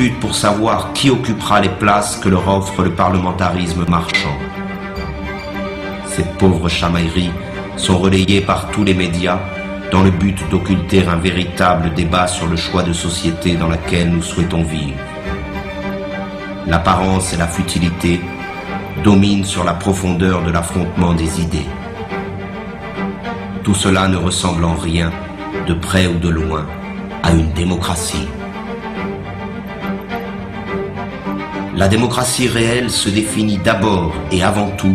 disputent pour savoir qui occupera les places que leur offre le parlementarisme marchand. Ces pauvres chamailleries sont relayées par tous les médias dans le but d'occulter un véritable débat sur le choix de société dans laquelle nous souhaitons vivre. L'apparence et la futilité dominent sur la profondeur de l'affrontement des idées. Tout cela ne ressemble en rien, de près ou de loin, à une démocratie. La démocratie réelle se définit d'abord et avant tout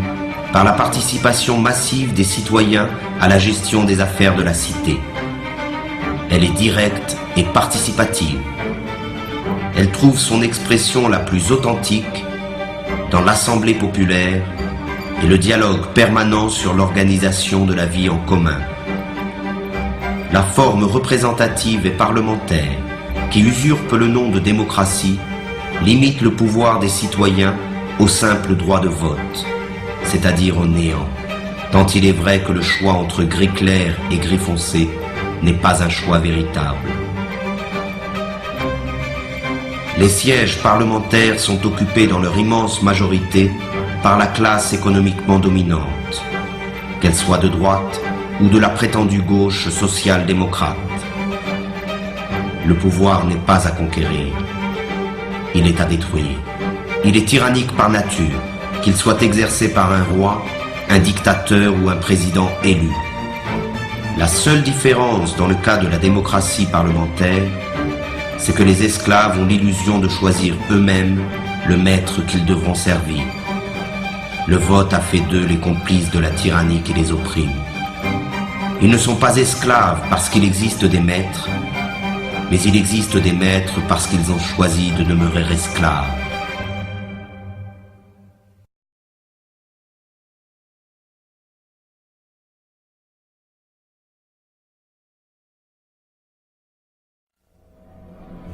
par la participation massive des citoyens à la gestion des affaires de la cité. Elle est directe et participative. Elle trouve son expression la plus authentique dans l'assemblée populaire et le dialogue permanent sur l'organisation de la vie en commun. La forme représentative et parlementaire, qui usurpe le nom de démocratie, limite le pouvoir des citoyens au simple droit de vote, c'est-à-dire au néant, tant il est vrai que le choix entre gris clair et gris foncé n'est pas un choix véritable. Les sièges parlementaires sont occupés dans leur immense majorité par la classe économiquement dominante, qu'elle soit de droite ou de la prétendue gauche social-démocrate. Le pouvoir n'est pas à conquérir, il est à détruire. Il est tyrannique par nature, qu'il soit exercé par un roi, un dictateur ou un président élu. La seule différence dans le cas de la démocratie parlementaire, c'est que les esclaves ont l'illusion de choisir eux-mêmes le maître qu'ils devront servir. Le vote a fait d'eux les complices de la tyrannie qui les opprime. Ils ne sont pas esclaves parce qu'il existe des maîtres, mais il existe des maîtres parce qu'ils ont choisi de demeurer esclaves.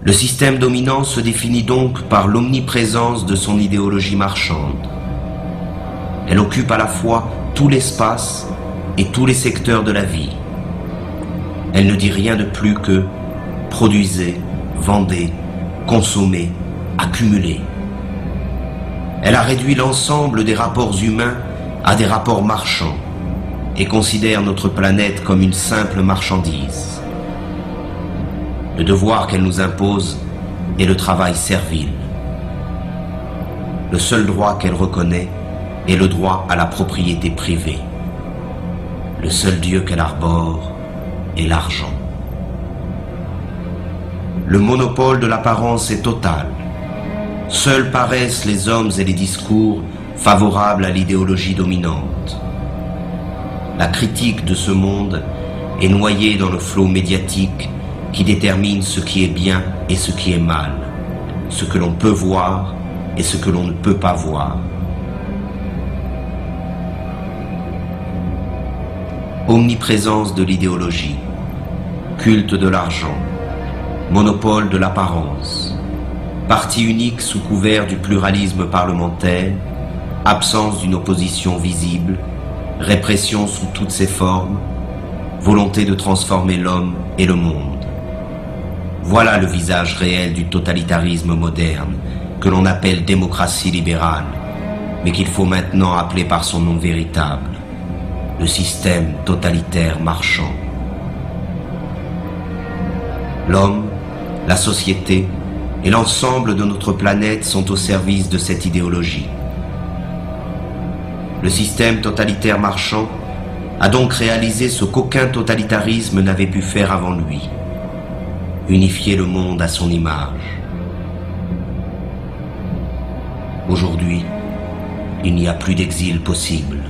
Le système dominant se définit donc par l'omniprésence de son idéologie marchande. Elle occupe à la fois tout l'espace et tous les secteurs de la vie. Elle ne dit rien de plus que produisez, vendez, consommez, accumulez. Elle a réduit l'ensemble des rapports humains à des rapports marchands et considère notre planète comme une simple marchandise. Le devoir qu'elle nous impose est le travail servile. Le seul droit qu'elle reconnaît est le droit à la propriété privée. Le seul Dieu qu'elle arbore est l'argent. Le monopole de l'apparence est total. Seuls paraissent les hommes et les discours favorables à l'idéologie dominante. La critique de ce monde est noyée dans le flot médiatique qui détermine ce qui est bien et ce qui est mal, ce que l'on peut voir et ce que l'on ne peut pas voir. Omniprésence de l'idéologie, culte de l'argent, monopole de l'apparence, parti unique sous couvert du pluralisme parlementaire, absence d'une opposition visible, répression sous toutes ses formes, volonté de transformer l'homme et le monde. Voilà le visage réel du totalitarisme moderne, que l'on appelle démocratie libérale, mais qu'il faut maintenant appeler par son nom véritable, le système totalitaire marchand. L'homme, la société et l'ensemble de notre planète sont au service de cette idéologie. Le système totalitaire marchand a donc réalisé ce qu'aucun totalitarisme n'avait pu faire avant lui. Unifier le monde à son image. Aujourd'hui, il n'y a plus d'exil possible.